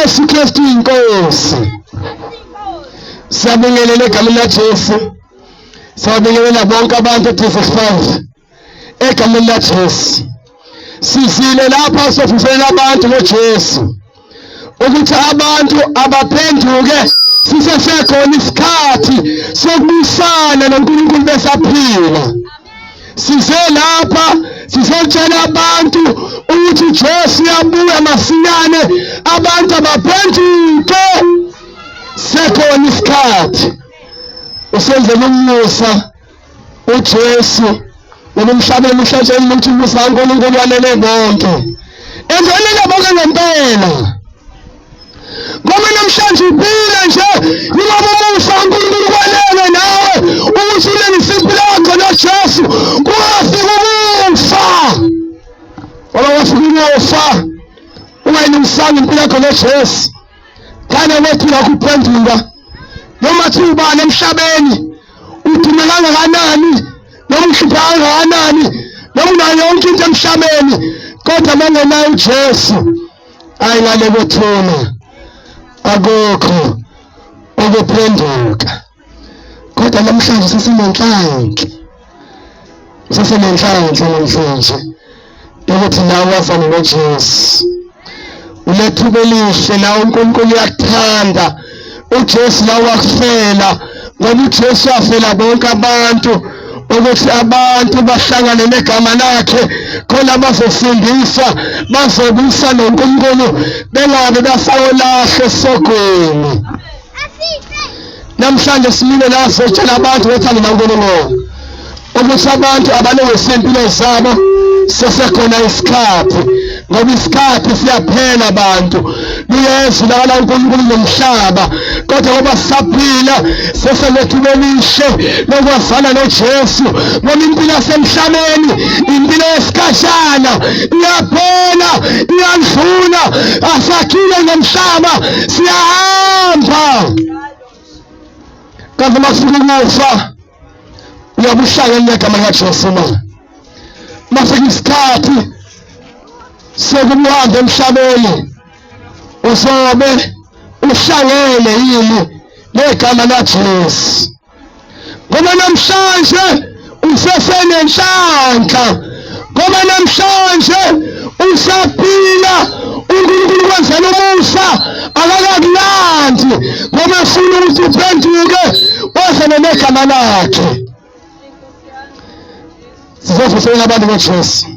Yesu Kristu inkosi. Siyabingelela egameni likaJesu. Siyabingelela bonke abantu 365 egameni likaJesu. Sizile lapha sofundisela abantu ngoJesu ukuthi abantu abaphenduke sisesekhona isikhathi sokubusana noNkulunkulu besaphila. Size lapha sizotshela abantu ukuthi uJesu uyabuya masinyane, abantu abaphenduke. Sekhona isikhathi usenzele umusa uJesu nomhlabeni uhlatshele ukuthi umusa kaNkulunkulu wanele bonke. Enzelele bonke ngempela. Ngoba namhlanje uphila nje ngoba umusa kaNkulunkulu wanele nawe ukuthi ulenisiphi lakho noJesu kungafika umusa. Ngoba wafika umusa ungayinisanga impilo yakho noJesu. Kana wethi ukuphenduka noma thubana emhlabeni udumela kangakanani noma uhlupha kangakanani noma unayo yonke into emhlabeni, kodwa mangenayo uJesu ayingale kwethuna akukho ukuphenduka. Kodwa namhlanje sesinenhlanhla namhlanje ukuthi nawe wafana noJesu. Ulethuba elihle nawe uNkulunkulu uyakuthanda. uJesu lawo wakufela ngoba uJesu wafela bonke abantu ukuthi abantu bahlangane negama lakhe khona bazofundisa bazobusa noNkulunkulu bengabe basawolahle sogweni. Namhlanje simile la sitshela abantu bethanda noNkulunkulu ukuthi abantu abalungise impilo zabo sesekhona isikhathi, ngoba isikhathi siyaphela abantu. Luyeza la uNkulunkulu nomhlaba, kodwa ngoba sisaphila seselethuba elihle lokwazana noJesu. Ngoba impilo yasemhlabeni impilo yesikhashana, iyaphela iyadlula, asakhile ngomhlaba siyahamba. Kanti masifika ukufa uyabuhlangana negama likaJesu na. Masifika isikhathi sokuhamba emhlabeni uzobe uhlangene yini negama likaJesu. Ngoba namhlanje usesenenhlanhla, ngoba namhlanje usaphila. uNkulunkulu wenzela umusa akakakulandi, ngoba ufuna ukuthi uphenduke wazane negama lakhe. Sizofundisela abantu ngoJesu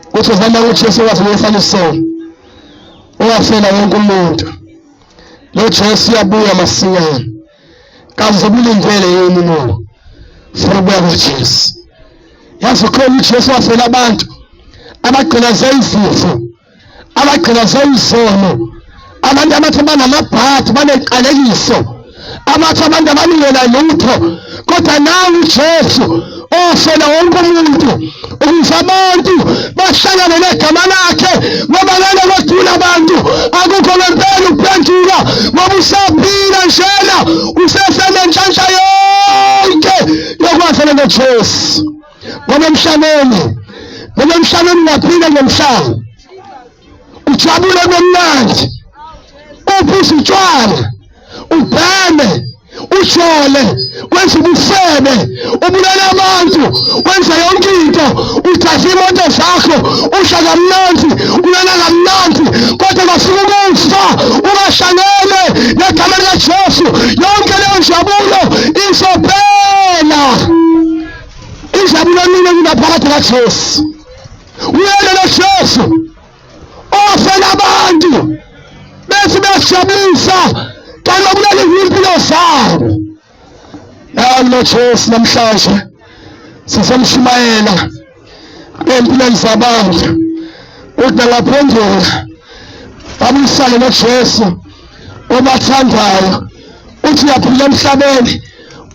ukuthi uzama uJesu wafela isona, owafela wonke umuntu. Lo Jesu uyabuya masinyane. Kazi zobulindele yini no for ubuya kuJesu. Yazi khona uJesu wafela abantu abagcinaze izifo, abagcinaze izono, abantu abathi banamabhathi banenqalekiso, abathi abantu abaningela lutho, kodwa nawe uJesu ofela wonke umuntu ukuze abantu bahlangane negama lakhe. Ngoba lana kodwa abantu akukho ngempela ukuphendula, ngoba usaphila njena usesenenhlanhla yonke yokwazana noJesu. Ngoba emhlabeni ungaphila ngomhlaba ujabule nomnandi, uphuze utshwala, ubheme, ujole, wenza ubufebe, ubulala abantu, wenza yonke into, uthathe imoto zakho, usha kamnandi, ulala kamnandi, kodwa basuka ukufa ungahlangene negama likaJesu. Yonke leyo njabulo izophela. Injabulo mina ngingaphakathi kaJesu. Uyena noJesu ofela abantu bese besijabulisa kanti obulala izimpilo zabo. Nawe noJesu namhlanje sisemshumayela empilweni zabantu ukuthi bangaphenduka babuyisane noJesu obathandayo. Uthi uyaphila emhlabeni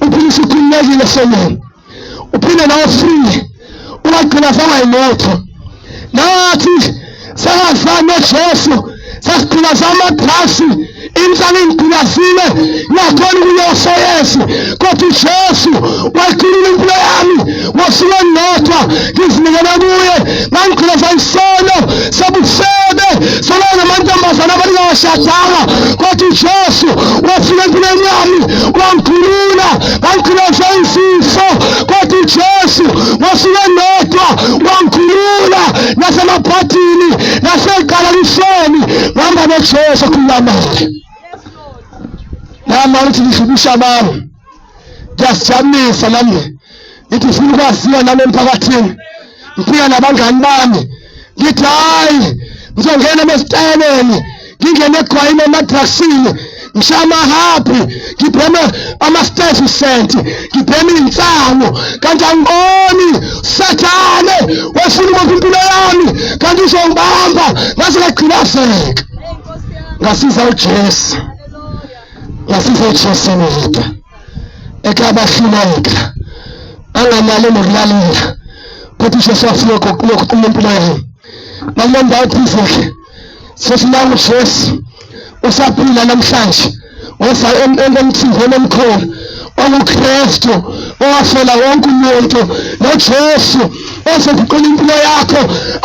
uphilise ukhululekile sonini, uphile nawe free, ungagcina sangayilutho. Nathi sangazana noJesu sasiphila zamadrasi inhlanga ingiphilazile nakhona kuyoso Yesu kodwa uJesu wayikhulula impilo yami wasuka ngedwa ngizinikela kuye ngangikhilaza isono sabusebe solana amantombazana abaningawashadanga kodwa uJesu wafika empilweni yami wangikhulula ngangikhilaza izifo kodwa uJesu wasuka ngedwa wangikhulula nasemaphathini naseqalalisweni ngihamba noJesu kulamandla nama uthi ngihlukusha abantu ngiyasijabulisa nami ngithi ufuna ukwaziwa nami emphakathini ngifika nabangani bami ngithi hayi ngizongena mesitayeleni ngingene egwayini emadragsini ngishama happy ngibheme ama-stage cent ngibheme insango kanti angiboni Sathane wafuna ukupha impilo yami kanti uzongibamba ngase ngagqilazeka ngasiza uJesu ngasiza uJesu ngedwa ekabahluleka angamali nokulalela kodwa uJesu wafuna ukuqula impilo yami nalonda uphizeke sesilawo uJesu usaphila namhlanje osa emthini omkhulu okuKristu owafela wonke umuntu noJesu oseguqula impilo yakho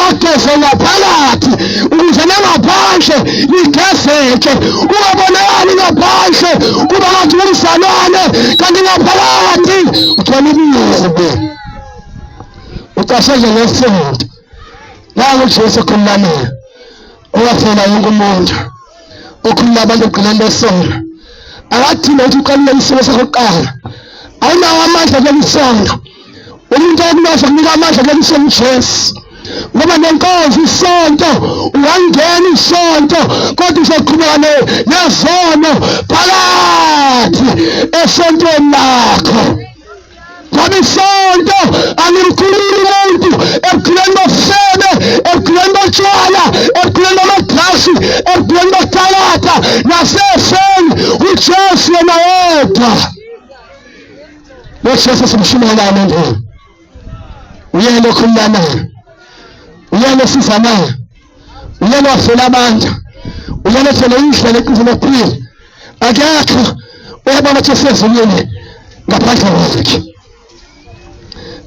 ageze ngaphakathi ukuze nangaphandle igezeke ungabonakali ngaphandle kuba ngathi umzalwane kanti ngaphakathi uthola ububi ucashele ngesinto nangu uJesu khululamela owafela wonke umuntu ukhulula abantu egqileni lesona akathini ukuthi uqalile isimo sakuqala awunawo amandla kwelisonto umuntu okunoza kunika amandla kwelisonto uJesu ngoba nenkonzo isonto ungangena isonto kodwa uzoqhubeka nezono phakathi esontweni lakho ngoba isonto alimkhululi umuntu ebugqileni bofebe ebugqileni botshwala ebugqileni bamadrasi ebugqileni bokutalata nasefeni uJesu yena yedwa noJesu simshumayelana ndini uyena okhululana uyena osizana uyena wafela abantu uyena othele indlela eqinile ephila akekho uyabona ukuthi sezulwini ngaphandle kwakhe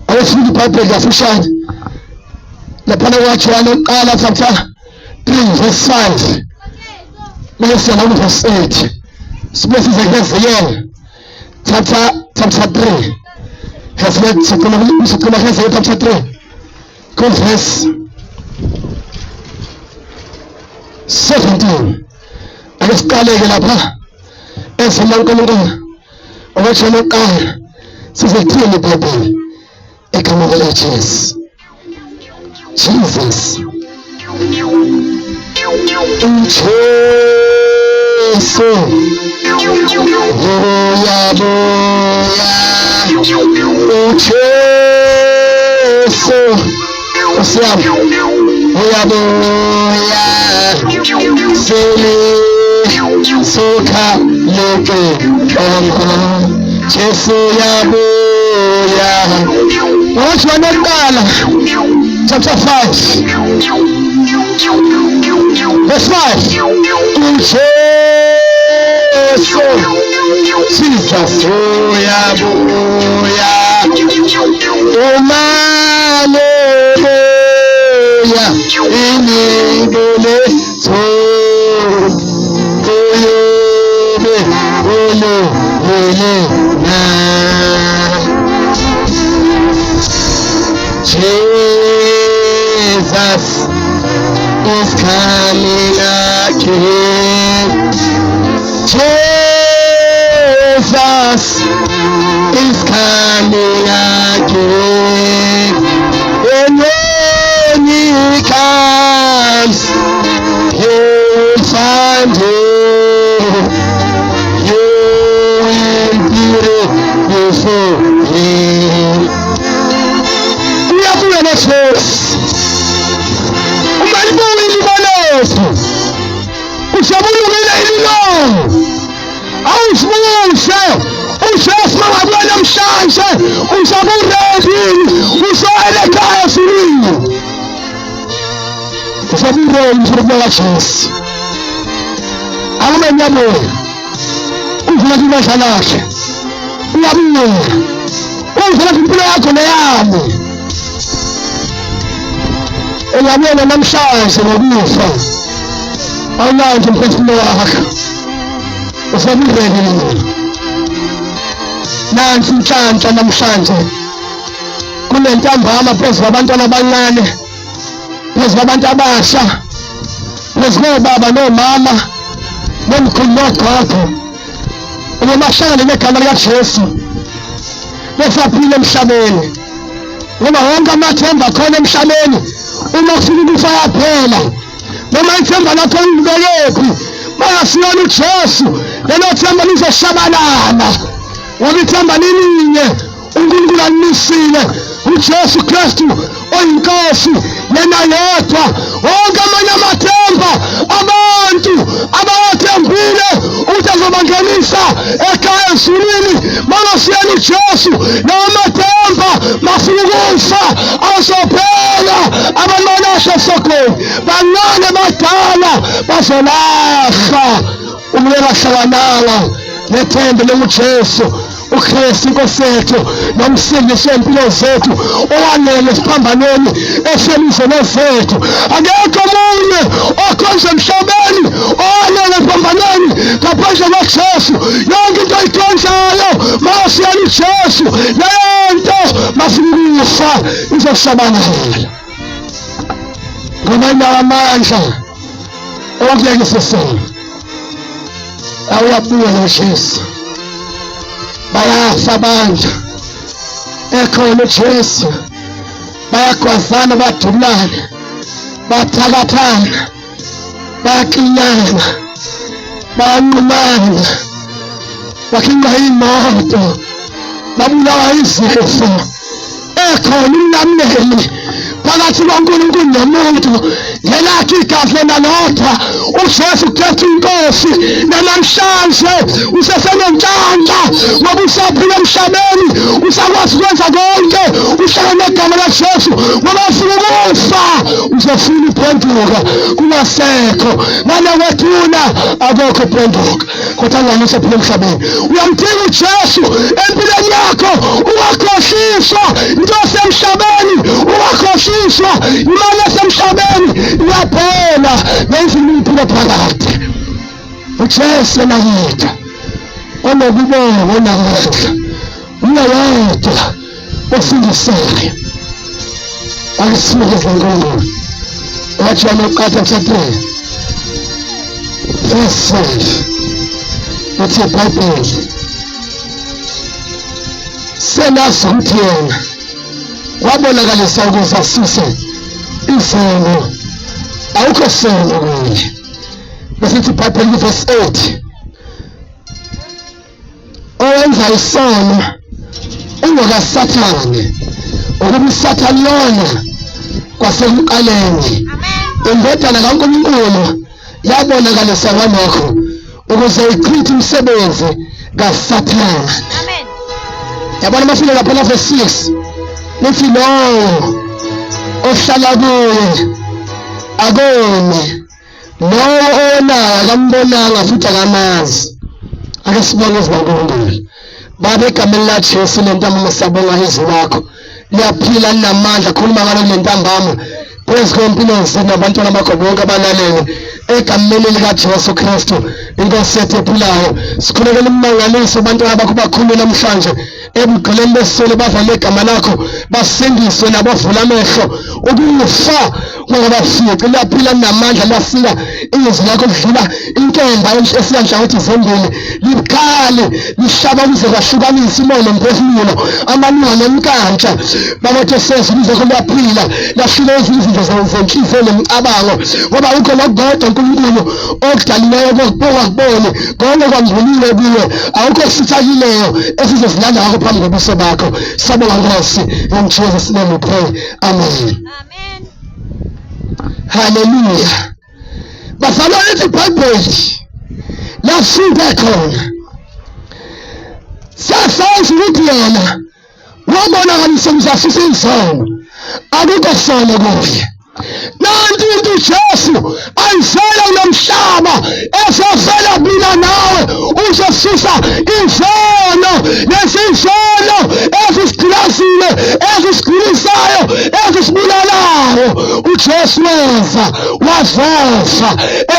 awufiki iBhayibheli kafushane laphana kwaJohane uqala chapter 3 verse 5 bese na verse 8 sibe sizekuziyela chapter 3 haslet sikuna hasa chapter 3 verse 17 akasiqaleke lapha ezilankulunkulu owaJohane uqala sizethini iBhayibheli egama likaJesu Jesus uJesu boya uJesu osiyam boya sele soka leke Jesu yaboya waJohane uqala chapter 5 verse 5 uJesu Jesus yaboya umale boya inibole so Jesus is coming again. Jesus is coming again. And when he comes, he will find you. You will be before him. We are doing this. Ushabulungile ililo awusibushe uJesu mangabona namhlanje ushaburedini usoyele ekhaya sini ushabulungile umfana kaJesu emhlabeni yabuya uvula imandla lakhe uyabuya uvula impilo yakho neyami uyabona namhlanje ngokufa awunayo umphefumulo wakho usabulekile nansi inhlanhla namhlanje kunentambama phezu kwabantwana abancane phezu kwabantu abasha phezu kobaba nomama nomkhulu nogogo uma bahlangane negama likaJesu besaphila emhlabeni ngoba wonke amathemba khona emhlabeni uma ufika ukufa yaphela noma ithemba lakho libekephi bayasiyona uJesu lelo themba lizoshabalala ngoba ithemba lininye uNkulunkulu alimisile uJesu Kristu oyinkosi yena yedwa wonke amanye amathemba abantu abawathembile ukuthi azobangenisa ekhaya ezulwini mangasiyena uJesu lawo mathemba mafika ukufa azophela abanonasha sokweni bancane badala bazolahla umyeka hlakanala nethemba lokuJesu uKristu Inkosi yethu nomsindisi wempilo zethu owanele esiphambanweni eselizweni zethu akekho omunye okhonza emhlabeni owanele esiphambanweni ngaphandle kaJesu yonke into ayikhonzayo masiyana uJesu leyo nto mafika izoshabalala ngoba amandla okuyekisa sona awuyabuya noJesu bayafa abantu ekhona uJesu bayagwazana badulana bathakathana bayakinyana bayanqumana bakhinqa imoto babulawa izifo ekhona umnameli phakathi kwaNkulunkulu nomuntu yelakhe igazi lenalodwa uJesu Kristu Inkosi namhlanje usesenenhlanhla ngoba usaphila emhlabeni usakwazi ukwenza konke uhlala negama likaJesu ngoba ufuna ukufa uzofuna uphenduka kungasekho ngale wethuna akukho uphenduka kodwa ngani usaphila emhlabeni uyamdinga uJesu empilweni yakho ungakhohliswa into esemhlabeni ungakhohliswa imali esemhlabeni iyaphela ngendlela impilo phakathi uJesu nakhetha onokubona onakhetha uyayedwa osindisayo akisinikeze ngqondo wathi uqatha chapter verse 5 uthi iBhayibheli senazi ukuthi yena wabonakalisa ukuze asuse izono awukho sono kuye besithi iBhayibheli verse 8 owenza isono ungakasathane ukuba uSathane lona kwasekuqaleni indodana kaNkulunkulu yabonakalisa ngalokho ukuze ichithe umsebenzi kaSathane. Amen. Yabona mafika lapha verse 6 lithi lowo ohlala kuye akone lowo onayo akambonanga futhi akamazi. Ake sibonge izinkulunkulu baba egameni laJesu lentambama siyabonga izwi lakho liyaphila linamandla khuluma ngalo lentambama phezu kwempilo zethu nabantwana bakho bonke abalalele egameni likaJesu Kristu Inkosi yethu ephilayo sikhulekela imangaliso abantwana bakho bakhulu namhlanje ebugqileni besole bavale igama lakho basindiswe nabavula amehlo ukufa ngoba bafike liyaphila linamandla liyafika izwi lakho kudlula inkemba esiyanhlangothi zombili likhali lishaba ukuze kwahlukanisa imoya nomphefumulo amalunga nomkantsha babathe sezizwe liyaphila lashila izinto zenhliziyo nemicabango ngoba ukho lokubodwa uNkulunkulu okudalileyo kokubone konke kwamvulile kuwe awukho kusithakileyo esizozilanda ngakho phambi kobuso bakho. Sabonga Nkosi in Jesus name we pray. Amen. Amen. Hallelujah. Bafana lithi iBhayibheli lafika khona sasazi ukuthi yena wabonakalisa umzasisa izono akukho sono kuye. nanti into uJesu ayizela nomhlaba ezovela mina nawe uzosusa izono lezizono ezisigilazile ezisigilisayo ezisibulalayo uJesu wazofa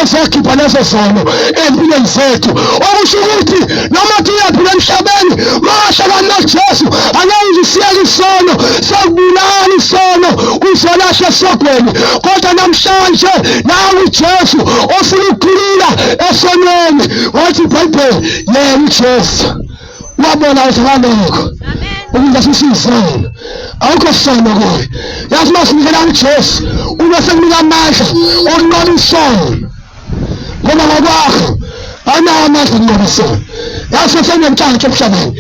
ezokhipha lezo zono empilweni zethu okusho ukuthi noma tuyaphila emhlabeni mashala noJesu angeke usiyeke isono sokubulala isono uzolahla sogweni kodwa namhlanje nawe uJesu ofuna ukukhulula esonweni wathi iBhayibheli yena uJesu wabona uthando ukuba sisizana awukho sono kuye yazi masinikela uJesu ubese kunika amandla okunqoba isono ngoba ngokwakho anawo amandla okunqoba isono yazi senemtshantshi emhlabeni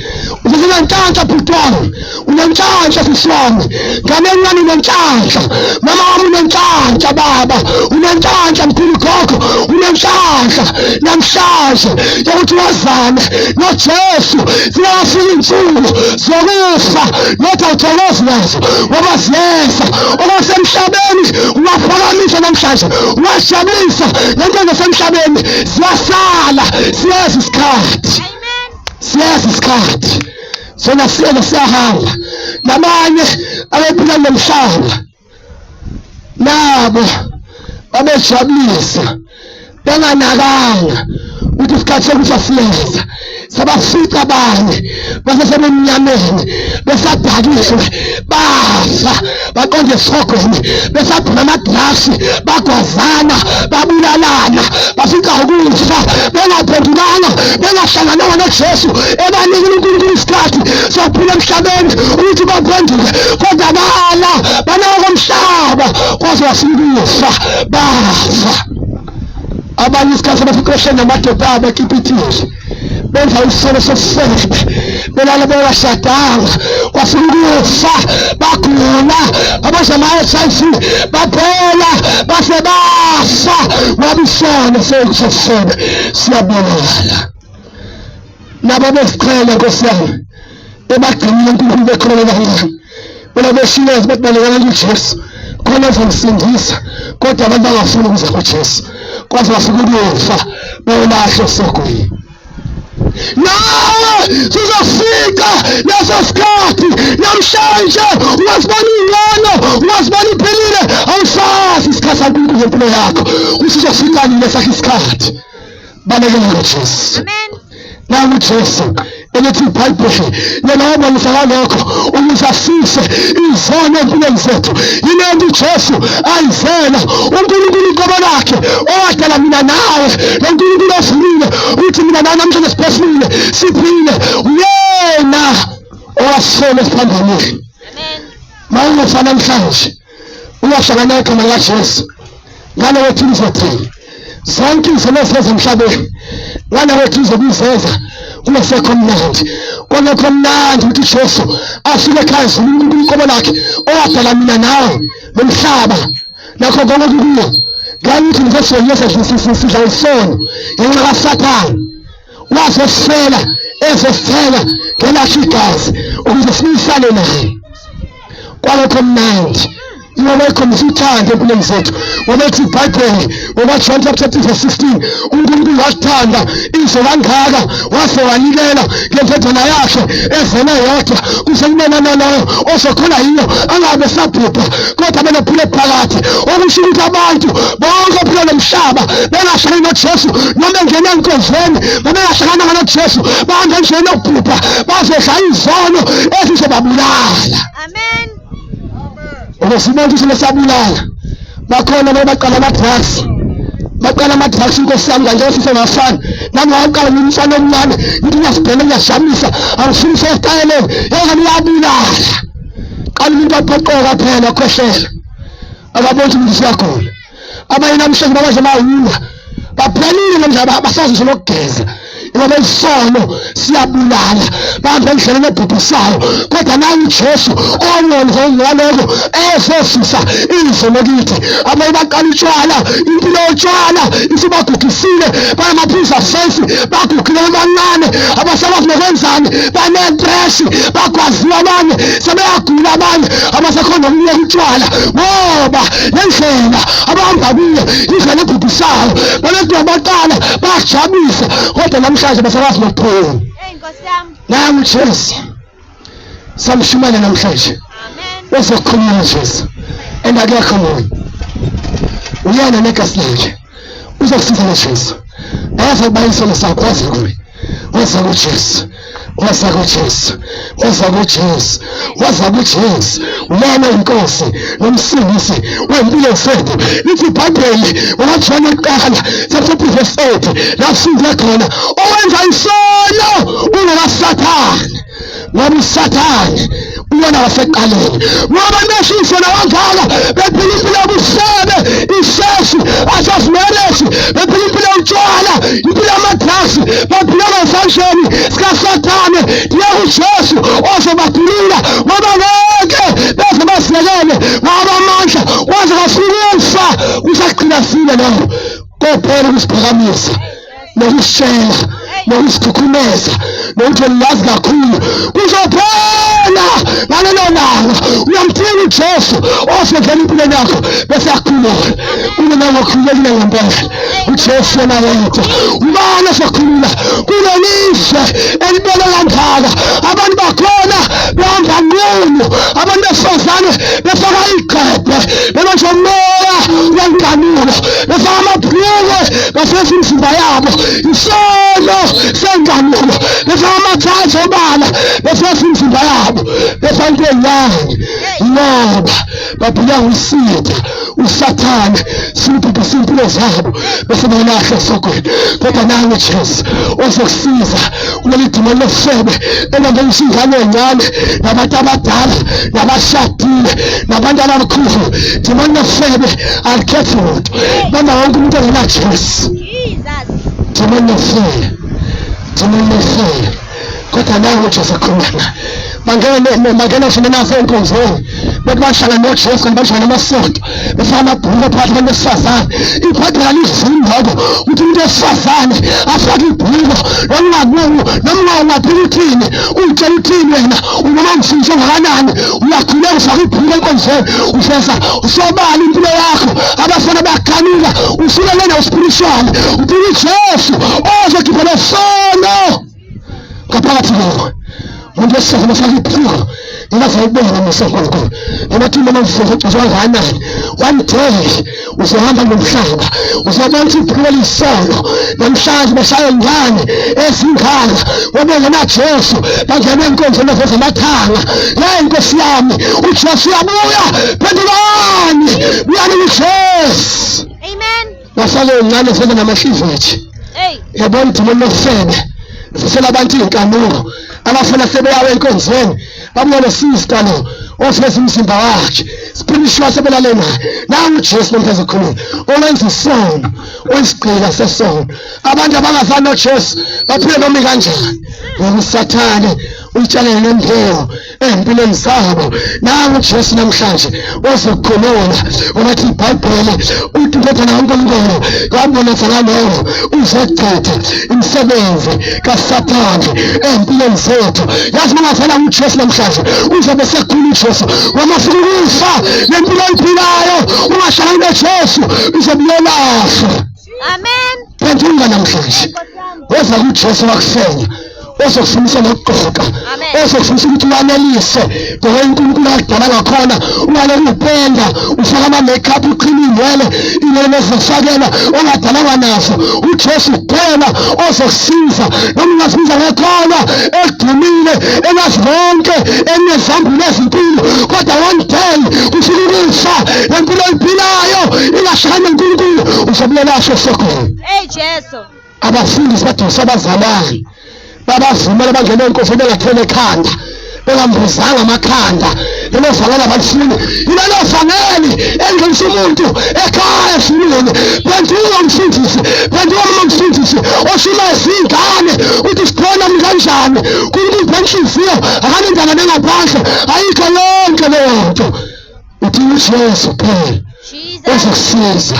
usenemtshantshi phutwami unemtshantshi siswami ngane ngani nemtshantshi mama wami unemtshantshi baba unemtshantshi mkhulu gogo unemtshantshi namhlanje yokuthi wazana noJesu zingafika insuku zokufa nothothokozi nazo ngoba ziyeza okwasemhlabeni ungaphakamisa namhlanje ungajabulisa lento zasemhlabeni ziyasala siyazi isikhathi siyazi isikhathi sona siyahamba nabanye abephila nomhlaba nabo babejabulisa benganakanga ukuthi isikhathi sokuthi siyeza sabafica abanye basesebemnyameni besadakiwe bafa baqonde esogweni besaphuma amadrasi bagwazana babulalana bafika ukufa bengaphendulanga bengahlangananga noJesu ebanikela uNkulunkulu isikhathi sokuphila emhlabeni ukuthi baphenduke kodwa banawo komhlaba kwaze wafika ukufa bafa abanye isikhathi bafika namadoda abo eKipitili benza isono sosebe belala belashadanga kwafika ukufa bagula abazama-HIV baphela base bafa ngoba isono sosebe siyabulala nabo besiqhela Nkosi yami ebagcinile uNkulunkulu bekhona kancane bona beshiyeza bebalekela kuJesu khona ezomsindisa kodwa abantu bangafuni ukuza kuJesu kwaze wafika ukufa bewulahla sogwini nawe sizofika leso sikhathi namhlanje ungazibona ingcono ungazibona iphilile awusazi isikhathi saNkulunkulu ngempilo yakho usizofika lesakho isikhathi balekela kuJesu nawe uJesu elithi iBhayibheli yena wabonisa ngalokho ukuthi asise izono empilweni zethu yilento uJesu ayivela uNkulunkulu uqobo lakhe owadala mina nawe loNkulunkulu ovulile uthi mina nawe namhlanje siphefumule siphile uyena owasifela esiphambanweni mawungofa namhlanje uyahlangana ekhona kaJesu ngalo wethi uzothini zonke izinto ezemhlabeni ngalo wethi uzokuzeza kungasekho mnandi konke mnandi ukuthi uJesu afike ekhaya uNkulunkulu uqobo lakhe owadala mina nawe nomhlaba nakho konke kuyo nganithi ngizoyeza sidla isono ngenxa kaSathane wazosifela ezofela ngelakhe igazi ukuze sinisale naye kwalokho mnandi ngoba ikhombisa uthando empilweni zethu ngoba ethi iBhayibheli ngoba John chapter 16 uNkulunkulu wathanda izwe kangaka wase wanikela ngendodana yakhe evela yodwa kuze kube loyo ozokhona yiyo angabe sabhubha kodwa benephile phakathi okusho ukuthi abantu bonke phela nomhlaba bengahlangani noJesu noma engena enkonzweni bengahlangana noJesu bahambe endleleni yokubhubha bazodla izono ezizobabulala. Amen. Ukusibona ukuthi lesabulala bakhona baqala ama-drugs baqala ama-drugs Nkosi yami kanje sisebafana nami waqala ngumfana omncane ngithi ngiyasibhena ngiyashamisa angifuni sesitayeleni yena ngiyabulala qala umuntu aphoqoka phela khohlela akabona ukuthi siyakhona abanye namhlanje babaze mawunga baphelile namhlanje basazi lokugeza ngoba isono siyabulala bambe endleleni ebhubhisayo kodwa nawe uJesu ongenze ngaloko esesisa izono kithi abanye baqala utshwala impilo yotshwala isibagugisile bayamaphuza sensi bagugile abancane abasabazi nokwenzani banentresi bagwaziwe abanye sebeyagula abanye abasakhona ukunyeka utshwala ngoba lendlela abahamba kuyo indlela ebhubhisayo balethu abaqala bajabisa kodwa namhlanje basakwazi nokuphila. Nkosi yami Namu Jesu samshumana namhlanje uzokhuluma Jesu endakekho moyo uyena negasi lakhe uzokusiza Jesu ayazoba isono sakho waziwe waza kuJesu waza kuJesu waza kuJesu waza kuJesu uyena inkosi nomsindisi wempilo zethu lithi iBhayibheli waJohn eqala chapter verse 8 la sifunda khona owenza isono ungasathani ngoba uSathane uyona waseqaleni ngoba neshiso nawangaka bephila impilo yobuhlebe isesi asasimereshi bephila impilo yotshwala impilo yamadrugs bephila ngesansheni sikaSathane ndiye kuJesu ozobakhulula ngoba ngeke bese basilekele ngoba amandla waze kafika usaqhina sile nawo kophela ukusiphakamisa nokusishela nokusikhukhumeza nokuthi lazi kakhulu kuzophela ngalelo langa uyamdinga uJesu osevela impilweni yakho bese yakhulula ube nangokhululekile ngempela uJesu yena yedwa ubani ozokhulula kule lizwe elibele kangaka abantu bakhona behamba nqunu abantu besifazane befaka iqhebhe bebanjwe umoya wenkanuko befaka amabhulukwe bafeza imizimba yabo isono senkanuko befaka amathathu obala befeza imizimba yabo befaka into enyanga ngoba baphila ngusitha uSathane sibhubhisa impilo zabo bese bayilahla sokweni kodwa nawe Jesu ozokusiza kuleli dimoni lofebe elande isingane encane nabantu abadala nabashadile nabantu abakhulu dimoni lofebe alikhethi muntu noma wonke umuntu ongena Jesu dimoni lofebe kodwa nawe Jesu khona bangena shona nasenkonzweni bethi bahlala noJesu kanti bahlala namasonto befaka amabhulukwe phakathi kwabantu besifazane iBhayibheli livimba ukuthi umuntu wesifazane afake ibhulukwe noma ungaphila uthini utshela uthini wena unoma ngifundiswe ngakanani uyakhuleka ufake ibhulukwe enkonzweni ufesa usobala impilo yakho abafana bayakhanuka usuke lena uspiritual udinga uJesu ozokhipha lesono ngaphakathi kwawo umuntu wesifazane afake ibhulukwe ingazayibona nesonkulunkulu emathi noma mfundiswa ngakanani one day uzohamba nomhlaba uzobona ibhulukwe lisono namhlanje bashaya ingane ezingaka wabengena Jesu bangena enkonzweni eveza amathanga la inkosi yami uJesu uyabuya phendulani buyani kuJesu amen basale ingane zenza namashivethi yabona dimoni lofebe sisela abantu inkanuko abafuna sebeyawe enkonzweni babuye nesister lo ofeza umzimba wakhe spiritual sebelale naye nawe uJesu nompheze khona owenza isono oyisigqila sesono abantu abangazani noJesu baphile noma kanjani ngoba uSathane uyitshalele nemphelo empilweni zabo nawe uJesu namhlanje ozokhulula ukuthi iBhayibheli uthi indodana kaNkulunkulu yabonisa ngalowo uzochitha imisebenzi kaSathane empilweni zethu yazi mangafana uJesu namhlanje uzobe sekhulu uJesu wamafika ukufa nempilo oyiphilayo ungahlangani noJesu uzobuyelahlwa amen phendula namhlanje weza kuJesu wakusenya ozokufundisa nokuqoqa ozokufundisa ukuthi uwanelise ngoba uNkulunkulu akudala ngakhona ungalokhu upenda ufaka ama-makeup uqhina inwele inwele ezifakela ongadalanga nazo uJesu kuphela ozokusiza noma ungasibiza ngekhono edumile enazi konke enezambulo ezinkulu kodwa one day ufika ukufa lempilo oyiphilayo ingahlangani noNkulunkulu uzobuyelahlwa esokweni Jesu abafundisi badosa abazalwane babavumela bangena enkonzweni bengathele ekhanda bengambuzanga amakhanda lelo vangeli abalifuni yilelo vangeli elingisa umuntu ekhaya esimini phendula umfundisi phendula umfundisi oshila izingane inhliziyo akanindaba nengaphandle ayikho yonke leyo nto udinga uJesu kuphela ozokusiza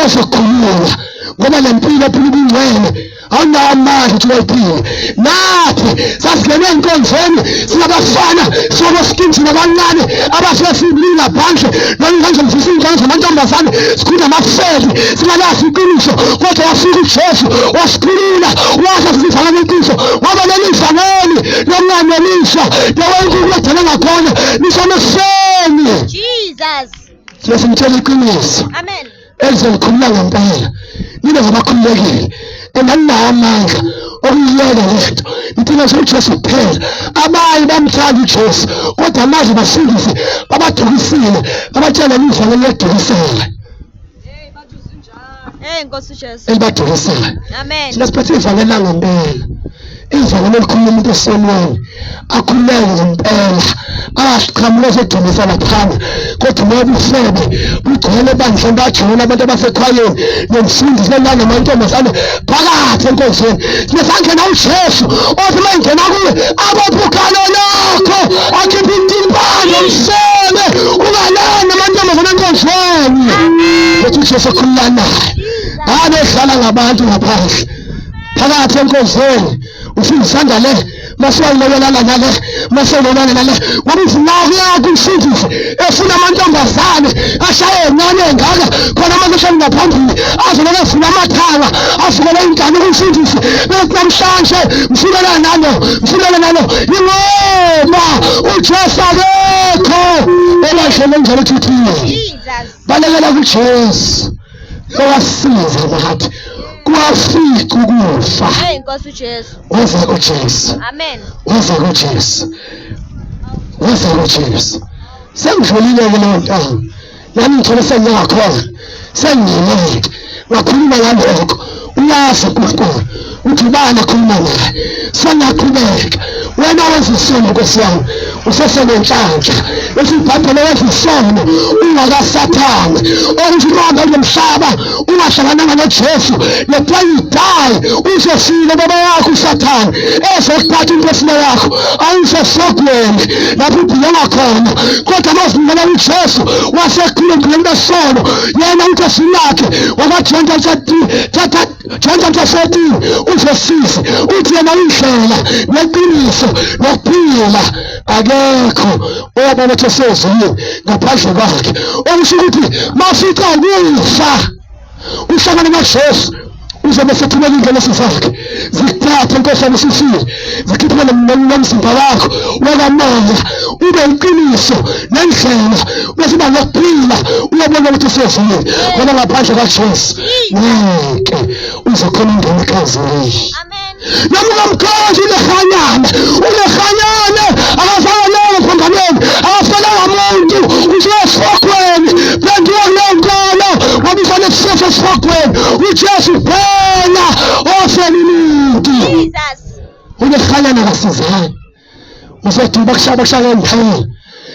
ozokukhulula ngoba lempilo phela ibingcwele awunawo amandla ukuthi uyiphile nathi sasingene enkonzweni singabafana sobosikini abancane abasefundile ngaphandle noma kanje mfisa ingane zamantombazane sikhula amafeli singalazi iqiniso kodwa wafika uJesu wasikhulula waza sifana neqiniso waba nelivangeli lokunganeliswa yawenkulu egcina ngakhona nisomeseni Jesus. siyasimtshela iqiniso Amen. elizokhulula ngempela nibe ngabakhululekile engalinawo amandla okuyiyeka lento niphila uJesu kuphela abanye bamthanda uJesu kodwa manje basindise babadukisile babatshela indlela yedukisela Nkosi Jesu. elibadukisela Amen. thina siphethe ivangeli langempela ivangeli elikhuluma umuntu esonweni akhululeke ngempela asiqhamuke ezodumisa laphambi kodwa uma ubufebe bugcwele ebandleni bajona abantu abasekhwayeni nomfundisi namantombazane phakathi enkonzweni singena uJesu othi uma ingena kuwe abophukalo lakho akhiphe intimpane umsebe ungalana namantombazane enkonzweni bethi uJesu akhulula naye abehlala ngabantu ngaphandle phakathi enkonzweni ufundisana le masiyalelana nale masiyalelana nale ngoba ufunaka yakho umfundisi efuna amantombazane ashaye encane engaka khona amaseshani ngaphambili azolele efuna amathanga afukele ingane umfundisi bethi namhlanje mfunela nalo ingoba uJesu akekho elahlele njalo ukuthi Jesus. balekela kuJesu owasiza nathi kwafika ukufa Nkosi Jesu. weza kuJesu Amen. weza kuJesu sengidlulile ke leyo ntanga nami ngithole sengingakhona sengiyileke ngakhuluma ngalokho uyazi uNkulunkulu uthi ubani akhuluma naye sengiyaqhubeka wena wenza isono Nkosi yami usesenenhlanhla esibhabhele wenza isono ungakasathane okuthi uhambe nomhlaba ungahlangananga noJesu lephayidai uzofile baba yakho usathane ezokuphatha impefumulo yakho ayisesogweni lapho ubhilonga khona kodwa mawuzingela uJesu wasekhulumeni besono yena uthi sinakhe wakaJohn chapter 14 uzosisi uthi yena indlela neqiniso nokuphila akekho oyabona ukuthi sezweni ngaphandle kwakhe okusho ukuthi mafika ukufa uhlangana noJesu uzobe sethumela indlela esizakhe zikuthathe Nkosi yami sifile zikhiphe nomzimba wakho wakamoya ube iqiniso nendlela besiba nokuphila uyabona ukuthi sezweni ngoba ngaphandle kaJesu ngeke uzokhona ingene ekhazini. Amen. Noma mkhozi ulehanyana akafanele phambameni akafana ngamuntu usesifokweni bendiwe kulenkolo wabifana sifo esifokweni uJesu phela oseninti Jesus. ulehanyana kasizani uzoduba kushaba endhaweni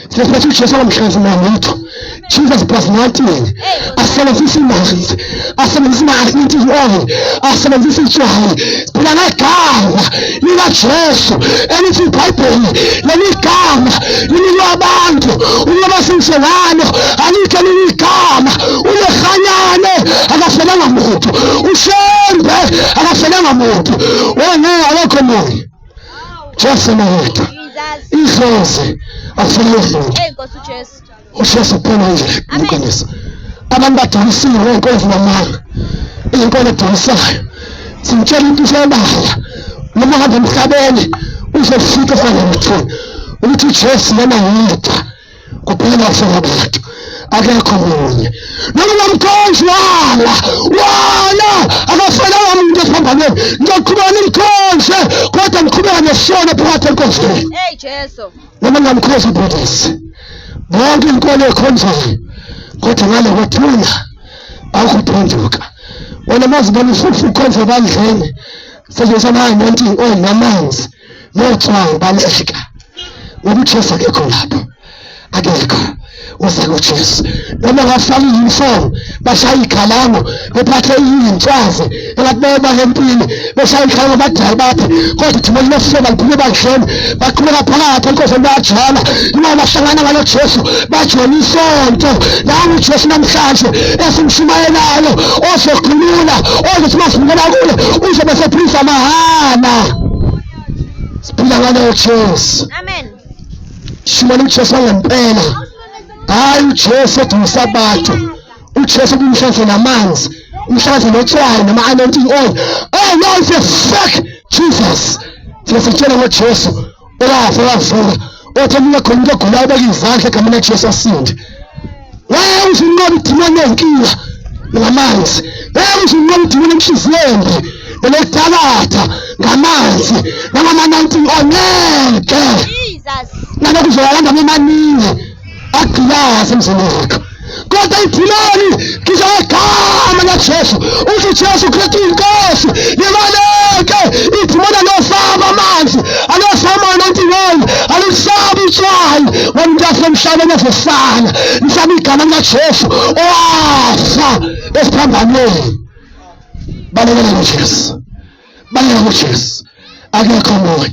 sesiphethe uJesu omhlanzi manitho Jesus plus 19 asebenzisa imanzi asebenzisa imanzi asebenzisa ijwayi phela negama likaJesu elithi iBhayibheli leli gama linikwa abantu uyabasinselano alikho leli gama ulehanyane akafelanga muntu ushembe akafelanga muntu wena akekho muntu Jesu mayethu Jesus. idlozi afanele Nkosi Jesu. uJesu phela nje uqinisa abantu badukisiwe ngenkonzo namanga inkolo edukisayo simtshela into sebala noma ngabe emhlabeni uzofika efana nothini ukuthi uJesu yena yedwa kuphela abantu akekho munye noma ngomkhonzi wala akafana umuntu esiphambaneni ngiqhubana umkhonzi kodwa ngiqhubeka nesono phakathi enkonzweni Jesu. noma ngomkhonzi ubudisi bonke inkolo ekhonzayo kodwa ngale kwathula akuphenduka wena mazibona futhi ukhonza bandleni sezisa nayo nonke namanzi nothwangu baleka ngoba uJesu akekho lapho akekho uza kuJesu. Noma ngafaka uniform bashaya ikhalango bephathe izintwazi elakuba empini beshaya ikhalango badala bathi kodwa thina lofika baliphume badleni baqhubeka phakathi enkosini bayajana noma bahlangana ngalo Jesu bajona isonto nami uJesu namhlanje esimshumayelayo ozokhulula ozothi masingena kuye uzobe sephisa mahana siphila ngalo Jesu. Amen. Shumana uJesu ngempela hayi uJesu edusa abantu uJesu kumhlanze namanzi umhlanze notswayi noma anointing oil. Oh no, it's a fake Jesus. Sesitshela ngoJesu olafa wavuka othi mina khona into ogulayo ubeka izandla egameni laJesu asinde. Wewe uzinqoba idimoni yenkinga ngamanzi. Wewe uzinqoba idimoni emhliziyweni elekuthabatha ngamanzi nama-anointing oil ngeke nalo kuzoyalanda amaningi agqilaza emzini wakho. Kodwa idimoni ngizogama laJesu uthi Jesu Kristu inkosi libaleke idimoni alofaka amanzi alofaka ama-anointing oil alusaba utswayi womntafu emhlabeni ezofana mhlawumbe igama likaJesu owafa esiphambanweni. Balekela ngoJesu, balekela ngoJesu, akekho moya.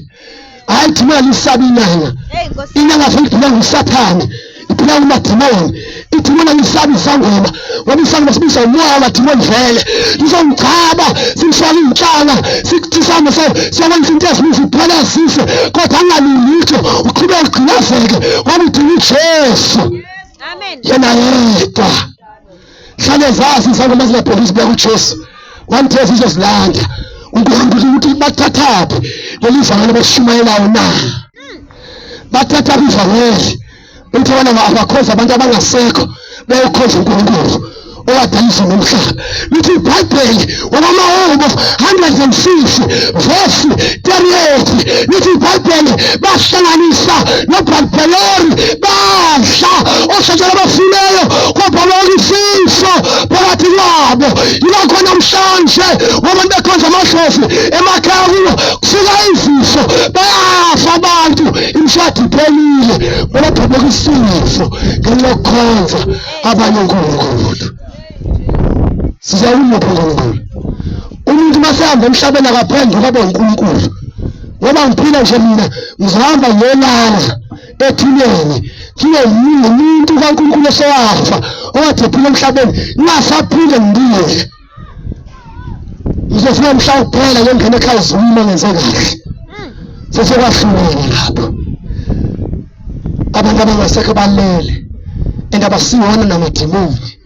Hayi idimoni alisaba inyanga vele idimoni ngusathane iphila kumadimoni. Idimoni alisaba izangoma ngoba isangoma sibisa umoya wamadimoni vele lizongichaba simfaka inhlanga sikuthisane siyakwenza into ezininzi iphelazise kodwa angalilitho uqhubeka ugcinazeke ngoba udinga uJesu. Amen. Yena yedwa hlale zazi izangoma zingabhekisi kuya kuJesu wamtheza izozilanda uNkulunkulu ukuthi bathathaphi leli vangeli beshumayelayo na bathatha ivangeli bethi bona abakhoza abantu abangasekho beyokhonza uNkulunkulu owadalisa nomhlaba. Lithi iBhayibheli wamahombo 150 verse 38 lithi iBhayibheli bahlanganisa noBhalpelori badla oshajala abafileyo kwabhalwa isifo phakathi kwabo. Yilokho namhlanje wabantu bekhonza amadlozi emakhaya kuwo kufika izifo bayafa abantu imishado iphelile ngoba babeka isifo ngenxa yokukhonza abanye uNkulunkulu. Sizawumupha uNkulunkulu. Umuntu masehamba emhlabeni akaphendula abe uNkulunkulu. Ngoba ngiphila nje mina ngizohamba ngiyolala ethuneni kiyo umuntu kaNkulunkulu esewafa owathi phila emhlabeni ngingasaphinde ngibuyele. Ngizofika emhlabeni kuphela ngengena ekhaya izuma ngenze kahle. Sesekwahluleka lapho. Abantu abangasekho balele endaba siwona namadimoni.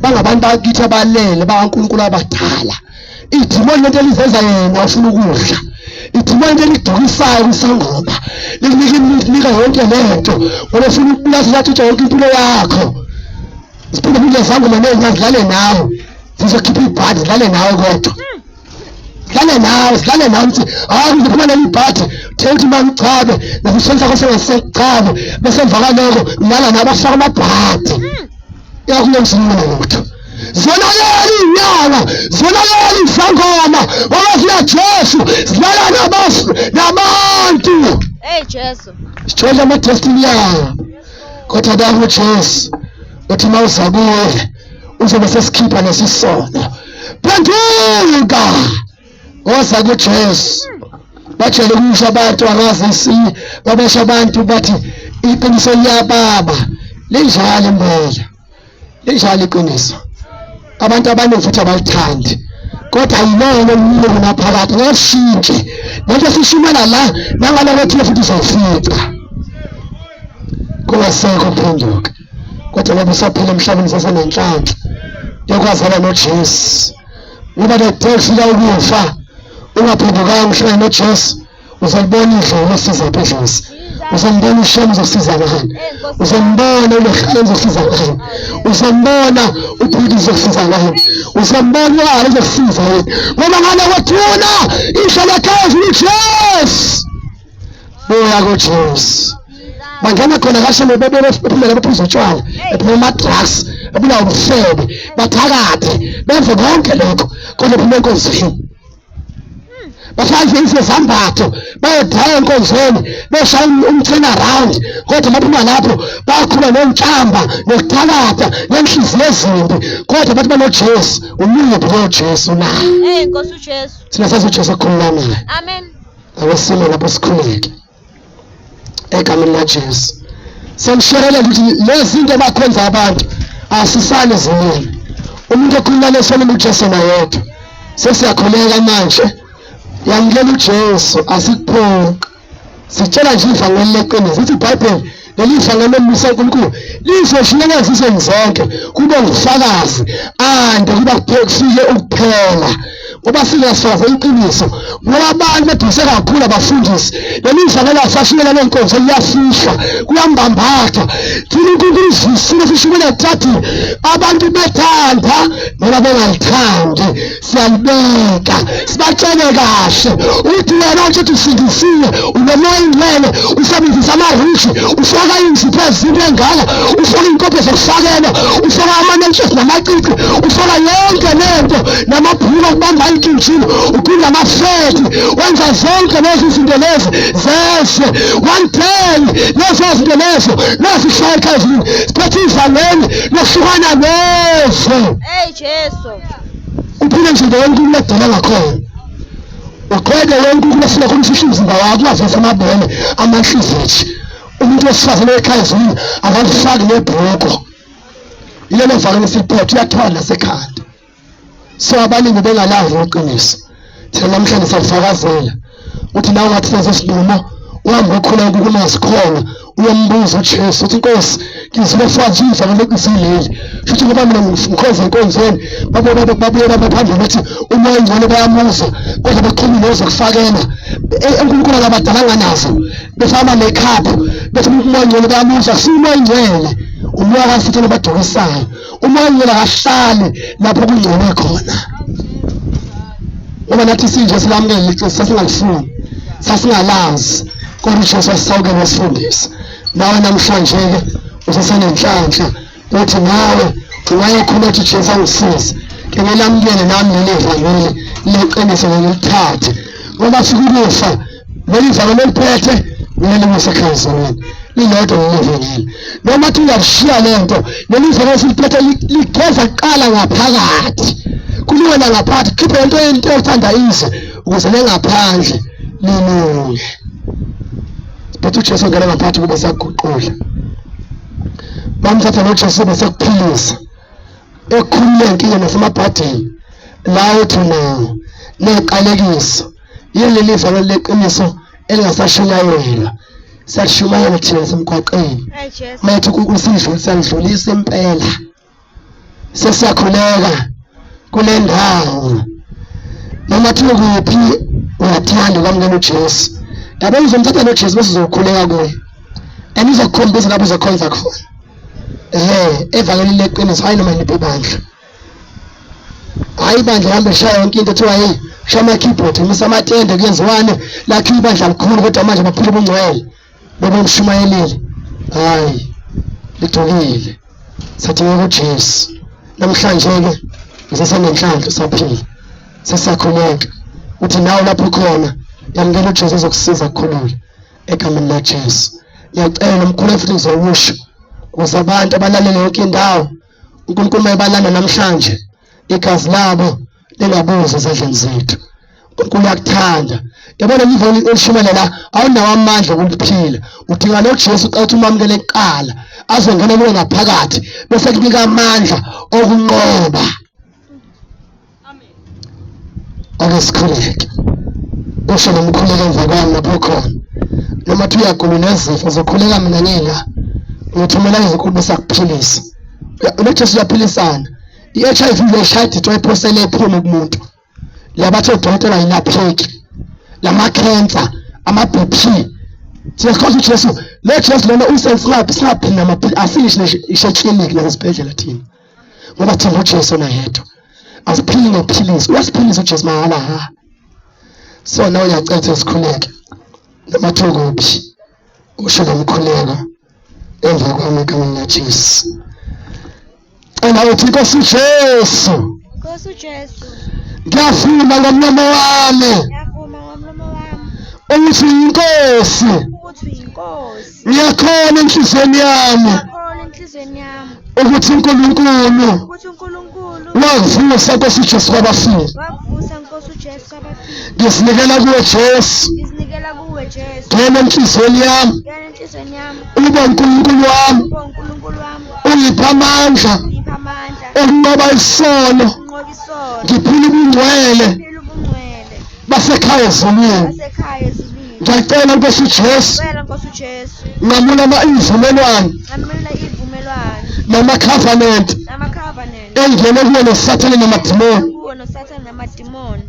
Bangabantu bakithi abalele bakaNkulunkulu abadala. Idimoni lento eliveza yena ufuna ukudla. Idimoni lento elidukisayo isangoma linika yonke lento ngoba ufuna ukubulaza lathi yonke impilo yakho. Siphinde phinde sangoma nezidlale nawe zizokhipha ibhadi zidlale nawe kodwa dlale nawe sidlale nawe ukuthi hayi ngiphuma nelibhadi thethi mangichabe nakusenza kosengasechabe bese emva kaloko ngilala nabafaka amabhadi. Yakuyenziwa lutho zonakala inyanga zonakala izangoma ngoba zila Jesu zilala nabantu. Hey Jesu Sithola ama-destiny yawo kodwa dawo Jesu uthi mawuza kuye uzobe sesikhipha lesisono. Phenduka oza kuJesu. Bajele ukusho abantu angazisi babesha abantu bathi iqiniso liyababa linjalo impela linjalo iqiniso. Abantu abaningi futhi abalithandi kodwa yilona umlilo naphakathi ngashintshe lento sishimela la nangalokuthi futhi sofica kungasekho ukuphenduka kodwa ngoba usaphila emhlabeni sasenenhlanhla yokwazana noJesu. Ngoba le-text la ukufa ungaphendukanga umhlangano noJesu uzalibona idlozi osiza phezulu. Uzambona uShem uzosiza ngani. Uzambona uLehla uzosiza ngani. Uzambona uPhili uzosiza ngani. Uzambona uHara uzosiza ngani. Ngoba ngale kwathuna ishala kazi uJesu. Boya kuJesu. Bangena khona kashe bephumela bephuza utshwala bephuma ama-drugs bebulawa ubufebe bathakathe benze konke lokho kodwa phuma enkosini. bafake izambatho bayodaya enkonzweni beshaya umturn around kodwa baphuma lapho bakhula nentshamba nokuthakatha nenhliziyo ezimbi kodwa bathi banoJesu umuyephi lo Jesu na Nkosi uJesu. thina sazi uJesu ekhuluma naye Amen. awesimo lapho sikhuleke egameni laJesu sengishorela ukuthi lezi zinto abakhonza abantu asisale zimini umuntu okhuluma lesona uJesu nayedwa sesiyakhuleka manje yamukela uJesu asikuphoqa sitshela nje ivangeli leqiniso sithi iBhayibheli leli ivangeli lomusa uNkulunkulu lizoshiya izizwe zonke kube ngufakazi ande kuba kufike ukuphela ngoba singasazi iqiniso ngoba abantu beduse kakhulu abafundisi leli ivangeli asashiyela lenkonzo liyafihla kuyambambatha thina uNkulunkulu izisile sishubela thathi abantu bethanda noma bengalithandi siyalibeka sibatshele kahle uthi wena nje usindisiwe unomoya ingcwele usebenzisa amarushi ufaka inzipho ezinto engaka ufaka inkopho zokufakela ufaka amanentshes namacici ufaka yonke lento namabhuku okubamba inkinjini uphinde amafeti wenza zonke lezi zinto lezi zese one day lezo zinto lezo nasishaya ekhazini siphethe ivangeli lokuhlukana nezo Jesu. uphile nje yonke uledela ngakhona uqede yonke ukulefika kumfihla umzimba wakho waveza amabele amanhliziyo umuntu wesifazane ekhazini akafaki nebhuko yile vangeli siphethe uyathwala sekhanda so abaningi bengalazi iqiniso thina namhlanje siyafakazela uthi nawe ngathi lezo silumo uhambe ukhona ukukunasikhona uyambuza uJesu uthi Nkosi ngizile fathi ivangeli ekuzileli futhi ngoba mina ngikhoze enkonzweni babuye baphandle bethi umoya ingcwele bayamuza kodwa beqhumile ezokufakela uNkulunkulu akabadalanga nazo befama nekhaphu bethi umoya ingcwele bayamuza simoya ingcwele umoya kafuthi badokisayo umoya ingcwele akahlali lapho kungcwele khona ngoba nathi sinje silamukele iqiniso sasingalifuni sasingalazi kodwa uJesu wasawukela wasifundisa nawe namhlanje-ke usesenenhlanhla uthi nawe ungayekhona ukuthi Jesu angisize ke ngelamukele nami leli vangeli leqiniso ngilithathe ngoba sikukufa leli vangeli liphethe leli musekhazini lilodwa ngilivangeli noma tungashiya lento leli vangeli siliphethe ligeza kuqala ngaphakathi kuliwena ngaphakathi khiphe into ethanda ize ukuze lengaphandle lilunge but uJesu ngeke ngaphathi kube siyaguqula bamthatha noJesu bese kuphilisa ekhulule inkinga nasemabhadini la uthi nawo neqalekiso yileli vangeli leqiniso elingasashumayela sashumayela thina semgwaqeni manje ukusizwe siyadlulisa impela sesiyakhuleka kule ndawo noma kuphi uyathanda ukwamukela uJesu yabo uzomthatha noJesu bese uzokhuleka kuye andizokukhombisa lapho uzokhonza khona evangeli leqiniso hayi noma niphi bandla hayi bandla hambe shaya yonke into ethiwa hey shama keyboard imisa amatende kuyenziwane lakho ibandla likhulu kodwa manje baphila ubungcwele bebemshumayelile hayi lidolile sathi ngoJesu namhlanje-ke ngisesenenhlanhla saphila sesakhuleka uthi nawe lapho khona yamukela uJesu ezokusiza kukhulula egameni laJesu ngiyacela umkhulu futhi ngizowusho ukuze abantu abalalele yonke indawo uNkulunkulu mayebalanda namhlanje igazi labo lingabuzi ezandleni zethu uNkulunkulu uyakuthanda yabona ngivele elishumela la awunawo amandla okuliphila udinga noJesu uqathi umamukele eqala azongena kuwe ngaphakathi bese kunika amandla okunqoba akesikhuleke usho nomkhuleko emva kwami lapho khona noma thi uyagula nezifo zokhuleka mina ngila ngithumela izinkulu besakuphilisa uJesu uyaphilisana i-HIV leshayidi toyiphosele ephuma kumuntu labathe udokotela yilapheki lama-cancer ama-BP siyakhoza uJesu leJesu lona usensingaphili namaphili asiyisho ishe-clinic nasesibhedlela thina ngoba thina uJesu nayedwa asiphili ngokuphilisa uyasiphilisa uJesu mahala ha so nawe uyacetha sikhuleke noma kuphi usho nomkhuleko emva kwami egameni laJesu cela uthi Nkosi Jesu Nkosi uJesu. ngiyafuna ngomlomo wami Ngiyavuma ukuthi inkosi ukuthi inkosi ngiyakhona enhlizweni yami akhona enhlizweni yami ukuthi uNkulunkulu ukuthi uNkulunkulu wavusa Nkosi uJesu kwabafile. wakuvusa Nkosi uJesu kwabafile. Ngisinikela kuwe Jesu, Ngizinikela kuwe Jesu ngena enhlizweni yami, ngena enhlizweni yami ube uNkulunkulu wami, ube uNkulunkulu wami ungipha amandla ngipha amandla okunqoba isono, unqoba isono ngiphile ubungcwele phila ubungcwele basekhaya ezulwini. basekhaya ezulwini. Ngiyacela Nkosi uJesu, Cela Nkosi uJesu ngamula izivumelwano ngamela ivumelwano nama-covenant nama-covenant engene kuwo noSathane namadimoni kuwo noSathane namadimoni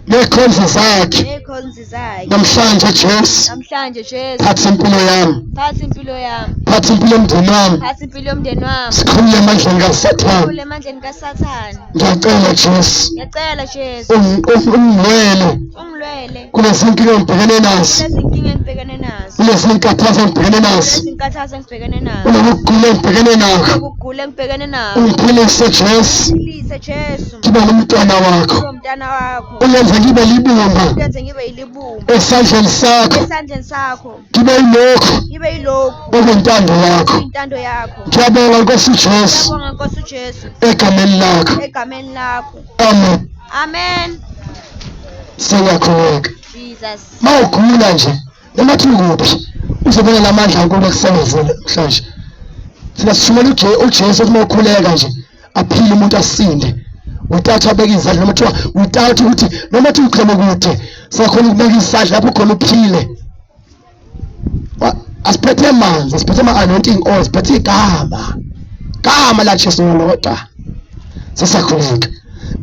nekhonzo zakhe. nekhonzi zakhe. Namhlanje Jesu, Namhlanje Jesu phatha impilo yami, phatha impilo yami phatha impilo yomndeni wami, phatha impilo yomndeni wami sikhulule emandleni kaSathane. kule emandleni kaSathane. Ngiyacela Jesu, Ngiyacela Jesu ungilwele ungilwele kulezi nkinga engibhekene nazo, kulezi nkinga engibhekene nazo kulezi nkathazo engibhekene nazo, kulezi nkathazo engibhekene nazo kulokugula engibhekene nakho. ukugula engibhekene nakho. Ungiphilise Jesu, Philise Jesu ngibe ngumntwana wakho, ube umntana wakho ungenze ngibe libumba uyenze ngibe yilibumba esandleni sakho, esandleni sakho ngibe yilokhu ngibe yilokhu okuyintando yakho. intando yakho. Ngiyabonga Nkosi Jesu Ngiyabonga Nkosi uJesu egameni lakho. egameni lakho. Amen. Amen. Siyakhuleka. Jesus. Mawugula nje noma thinguphi uzobona lamandla kaNkulunkulu ekusebenzele namhlanje. Thina sithumela uJesu uma ukhuleka nje aphile umuntu asinde. Without abeka izandla noma kuthiwa without ukuthi noma uthi uqhema kude sakhona ukubeka izandla lapho khona uphile. Asiphethe amanzi, asiphethe ama-anointing oil, asiphethe igama la Jesu lodwa. Sisakhuleka.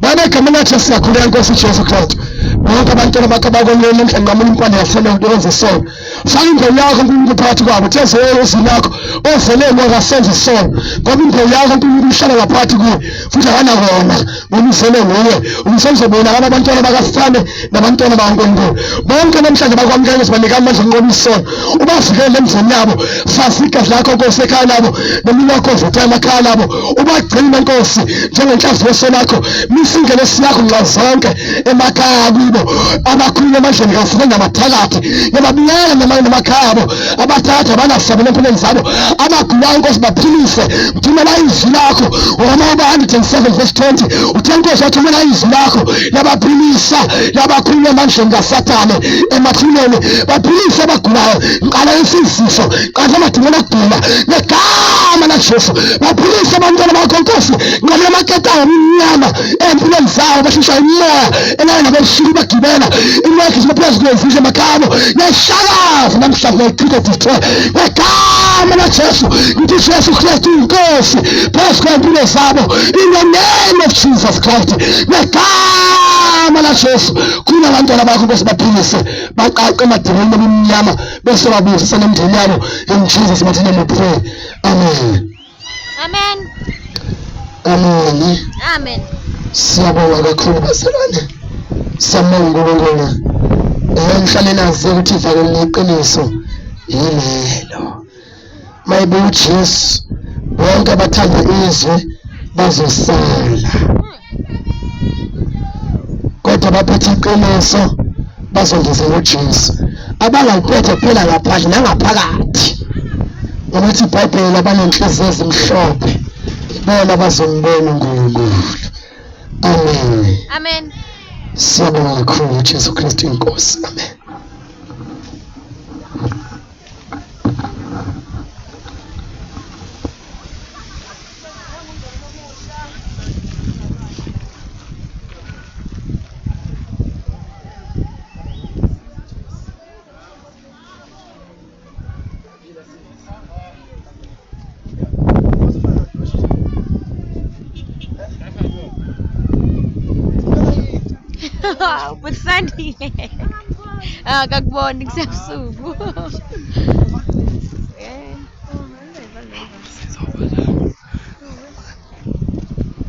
Baba igama la Jesu siyakhuleka Nkosi Jesu Kristu. Bonke abantwana bakho bakonile namhlanje ngamula umntwana yafuna ukwenza isono. Faka imbewu yakho uNkulunkulu phakathi kwabo. Theze izwi lakho ozeleni akasenze isono. Ngoba imbewu yakho uNkulunkulu ihlala ngaphakathi kuwe. Futhi akanakona. Ngomzele nguwe. Umsenzobona abantwana bakaSithane nabantwana bakaNkulunkulu. Bonke namhlanje bakwamukela sibanika amandla okunqoba isono. Ubavikele emzini yabo. Fasa igazi lakho Nkosi ekhaya labo. Nomini wakho uvutha emakhaya labo. Ubagcina Nkosi njengenhlanzi yesono lakho. Misingele siyakho nxa zonke emakhaya kubo. Abakhuluma emandleni kaSithane nabathakathi. Yababiyela namakhaya abo. Abathakathi abanasabela empilweni zabo. Abagulayo Nkosi baphilise. Thumela izwi lakho. Roma 107:20. Uthe Nkosi wathumela izwi lakho labaphilisa labakhuluma emandleni kaSathane emathuneni. Baphilise abagulayo. Nqala isizifo. Qala amadimoni okugula. Negama la Jesu. Baphilise abantwana bakho Nkosi. Nqala amaketa omnyama empilweni zabo bashishwa imoya elana nabeshili bagibela imwekhe zimaphezu kwezizwe emakhaya neshakazi namhlanje ngichitha destroy ngegama la Jesu. Ngithi Jesu Kristu inkosi phezu kwempilo zabo in the name of Jesus Christ. Ngegama la Jesu kuna abantwana bakho Nkosi baphilise baqaqe emadimoni omnyama bese babusisa nemndeni yabo in Jesus mighty name we pray. Amen. Amen. Amen. Amen. Siyabonga kakhulu bazalwane. Siyabonga uNkulunkulu. Ngihlale nazi ukuthi ivalo leqiniso yilelo. Mayibe uJesu bonke abathanda izwe bazosala. Kodwa baphethe iqiniso bazongeza uJesu. Abangaphethe phela ngaphandle nangaphakathi. Ngokuthi iBhayibheli abanenhliziyo ezimhlophe bona bazombona uNkulunkulu. Amen. Amen. Siyabonga kakhulu Jesu Kristu inkosi. Amen. Buthandi. Kakubona kusebusuku.